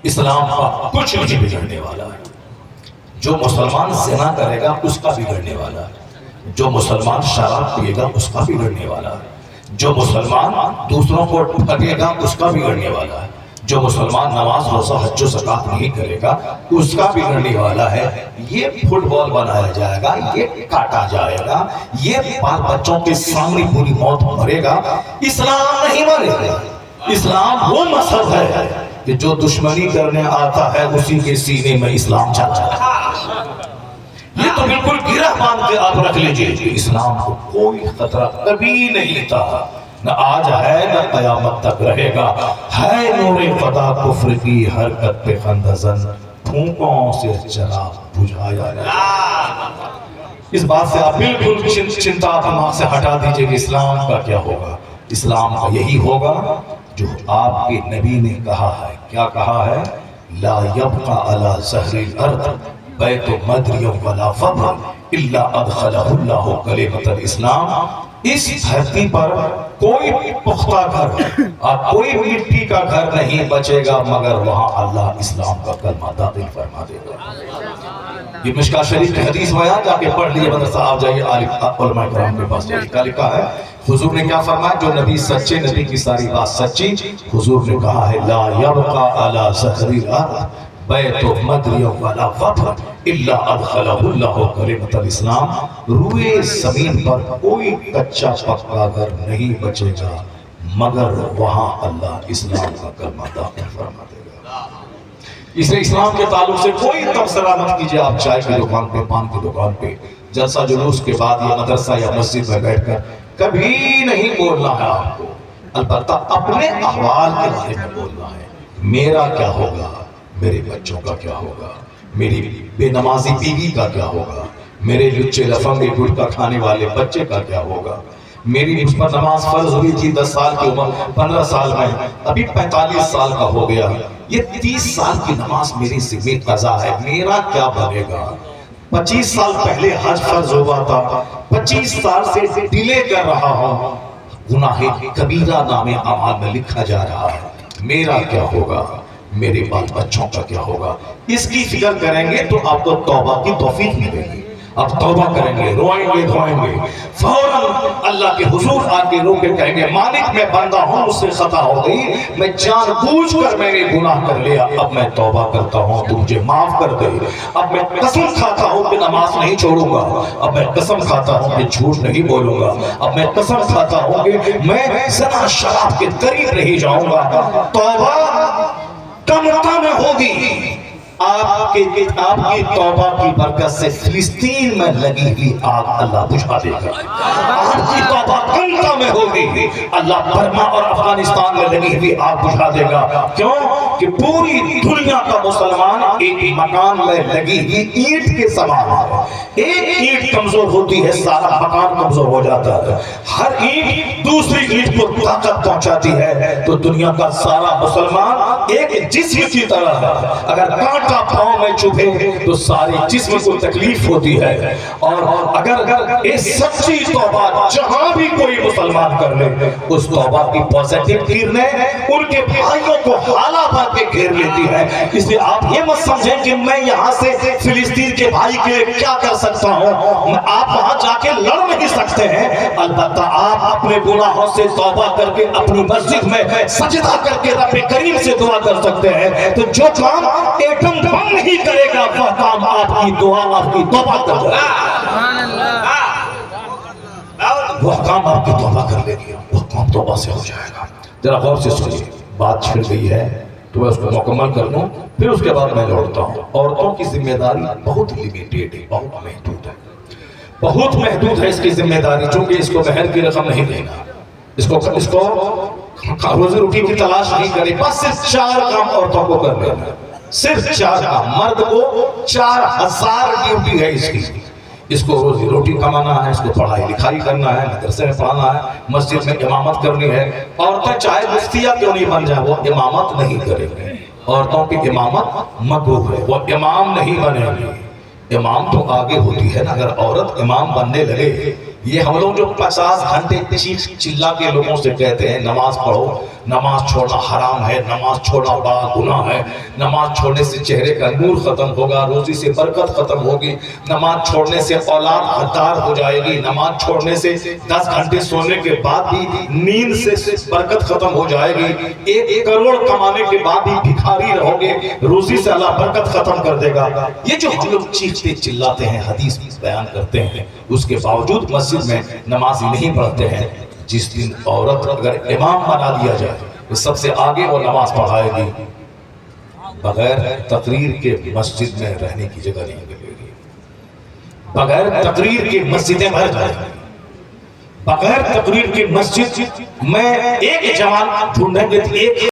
اسلام کا کچھ نہیں بگڑنے والا ہے۔ جو مسلمان زنا کرے گا اس کا بگڑنے والا ہے، جو مسلمان شراب پیے گا اس کا بگڑنے والا ہے، جو مسلمان دوسروں کو ٹھگے گا اس کا بگڑنے والا ہے، جو مسلمان نماز روزہ حج و زکات نہیں کرے گا اس کا بگڑنے والا ہے۔ یہ فٹ بال بنایا جائے گا، یہ کاٹا جائے گا، یہ بال بچوں کے سامنے پوری موت مرے گا، اسلام نہیں مرے گا۔ اسلام وہ مذہب ہے کہ جو دشمنی کرنے آتا ہے اسی کے سینے میں اسلام چل جاتا ہے۔ یہ تو بالکل گرہ باندھ کے آپ رکھ لیجئے کہ اسلام کو کوئی خطرہ کبھی نہیں تھا، نہ آج ہے نہ قیامت تک رہے گا۔ ہے نور خدا کفر کی حرکت پہ خندزن، پھونکوں سے چراغ بجھایا جائے۔ اس بات سے آپ بالکل چنتا دماغ سے ہٹا دیجئے کہ اسلام کا کیا ہوگا۔ اسلام کا یہی ہوگا جو آپ کے نبی نے کہا ہے۔ کیا کہا ہے؟ لا یبقى علی ظہر الارض بیت مدری ولا فبر الا ادخلہ اللہ کلمۃ الاسلام۔ اس دھرتی پر کوئی پختہ گھر اور کوئی مٹی کا گھر نہیں بچے گا مگر وہاں اللہ اسلام کا کلمہ داخل فرما دے گا۔ یہ مشکاہ شریف کی حدیث بیان جا کے پڑھ لیے، مدرسہ آپ جائیے علماء کرام کے پاس جائیے، کیا لکھا ہے؟ حضور نے کیا فرمایا؟ جو نبی سچے، نبی کی ساری بات سچی، حضور نے کہا ہے لا یبقى علی ظہر الارض بیت مدری ولا فبر الا ادخلہ اللہ کلمۃ الاسلام۔ روئے زمین پر کوئی کچا پکا گھر نہیں بچے گا مگر وہاں اللہ اسلام کا کلمہ داخل فرما دے گا۔ اس لیے اسلام کے تعلق سے کوئی تبصرہ مت کیجئے۔ آپ چائے کی دکان پہ، پان کی دکان پہ، جلسہ جلوس کے بعد یا مدرسہ یا مسجد میں بیٹھ کر کبھی نہیں بولنا ہے آپ کو، البتہ اپنے احوال کے بارے میں بولنا ہے۔ میرا کیا ہوگا، میرے بچوں کا کیا ہوگا، میری بے نمازی بیوی کا کیا ہوگا، میرے لچے لفنگے گٹکا کھانے والے بچے کا کیا ہوگا، میری اس پر نماز فرض ہوئی تھی 10 سال کی عمر، 15 سال میں، ابھی 45 سال کا ہو گیا، یہ 30 سال کی نماز میری ذمہ قضا ہے، میرا کیا بنے گا؟ 25 سال پہلے حج فرض ہوا تھا، 25 سال سے ڈیلے کر رہا ہوں، گناہ کبیرہ نام اعمال میں لکھا جا رہا ہے، میرا کیا ہوگا، میرے بال بچوں کا کیا ہوگا؟ اس کی فکر کریں گے تو آپ کو توبہ کی توفیق ملے گی۔ آپ توبہ کریں گے، روئیں گے، دھوئیں گے، فوراً اللہ کے حضور آ کے رو کے کہیں گے مالک میں بندہ ہوں، مجھ سے خطا ہو گئی، میں جان بوجھ کر میں نے گناہ کر لیا، اب میں توبہ کرتا ہوں، تو مجھے معاف کر دے۔ اب میں قسم کھاتا ہوں کہ نماز نہیں چھوڑوں گا، اب میں قسم کھاتا ہوں کہ جھوٹ نہیں بولوں گا، اب میں قسم کھاتا ہوں کہ میں زنا شراب کے قریب نہیں جاؤں گا۔ توبہ کم میں ہوگی، آپ کی توبہ کی برکت سے فلسطین میں لگی ہوئی آگ اللہ بجھا دے گا۔ آپ کی توبہ کنتا میں ہوگی، اللہ برما اور افغانستان میں لگی ہوئی آگ بجھا دے گا۔ کیوں کہ پوری دنیا کا مسلمان ایک مکان میں لگی ہوئی اینٹ کے سمان ہے۔ ایک اینٹ کمزور ہوتی ہے، سارا مکان کمزور ہو جاتا ہے۔ ہر اینٹ دوسری اینٹ کو طاقت پہنچاتی ہے، تو دنیا کا سارا مسلمان ایک جسم کی طرح ہے۔ اگر کانٹا پاؤں میں چبھے تو سارے جسم کو تکلیف ہوتی ہے، اور اگر ایک سچی توبہ جہاں بھی کوئی مسلمان کر لے، اس توبہ کی پوزیٹیو کرنیں ان کے بھائیوں کو حالہ بھر کے گھیر لیتی ہے۔ اس لیے آپ یہ مت سمجھیں کہ میں یہاں سے فلسطین کے بھائی کے لیے کیا کر سکتا ہوں، آپ وہاں جا کے لڑ نہیں سکتے ہیں، البتہ آپ اپنے گناہوں سے توبہ کر کے اپنی مسجد میں سجدہ کر کے رب کریم سے دعا کر سکتے ہیں۔ تو جو کام ایٹم بم نہیں کرے گا وہ کام آپ کی دعا، آپ کی توبہ کر دے گا، وہ کام آپ کی توبہ کر لے گی، وہ کام توبہ سے ہو جائے گا۔ ذرا غور سے سنیے، بات چھڑ گئی ہے تو میں اس کو مکمل کر لوں، پھر اس کے بعد میں لوٹتا ہوں۔ عورتوں کی ذمہ داری بہت لیمیٹیڈ ہے، بہت محدود ہے، بہت محدود ہے اس کی ذمہ داری، چونکہ اس کو مہر کی رقم نہیں دینا، اس کو روزی روٹی کی تلاش نہیں کرے، بس صرف 4 کام عورتوں کو کر لینا ہے، صرف 4 کام۔ مرد کو 4000 ڈیوٹی ہے اس کی، اس کو روزی روٹی کمانا ہے، اس کو پڑھائی لکھائی کرنا ہے، مدرسے میں پڑھانا ہے، مسجد میں امامت کرنی ہے۔ عورتیں چاہے مفتیہ کیوں نہیں بن جائے، وہ امامت نہیں کریں گے، عورتوں کی امامت مکروہ ہے، وہ امام نہیں بنے گی۔ امام تو آگے ہوتی ہے نا، اگر عورت امام بننے لگے، یہ ہم لوگ جو 50 گھنٹے چیخ چلا کے لوگوں سے کہتے ہیں نماز پڑھو، نماز چھوڑنا حرام ہے، نماز چھوڑنا بڑا گناہ ہے، نماز چھوڑنے سے چہرے کا نور ختم ہوگا، روزی سے برکت ختم ہوگی، نماز چھوڑنے سے اولاد حقدار ہو جائے گی، نماز چھوڑنے سے 10 گھنٹے سونے کے بعد بھی نیند سے برکت ختم ہو جائے گی، 1 کروڑ کمانے کے بعد بھی بھکاری رہو گے، روزی سے اللہ برکت ختم کر دے گا۔ یہ جو ہم لوگ چیختے چلاتے ہیں، حدیث بیان کرتے ہیں، اس کے باوجود مسجد میں نمازی نہیں پڑھتے ہیں۔ جس دن عورت اگر امام بنا لیا جائے تو سب سے آگے وہ نماز پڑھائے گی، بغیر تقریر کے مسجد میں رہنے کی جگہ نہیں ملے گی، بغیر تقریر کے مسجدیں بھر جائیں گی، بغیر تقریر کے مسجد میں ایک جماعت ڈھونڈیں گے، ایک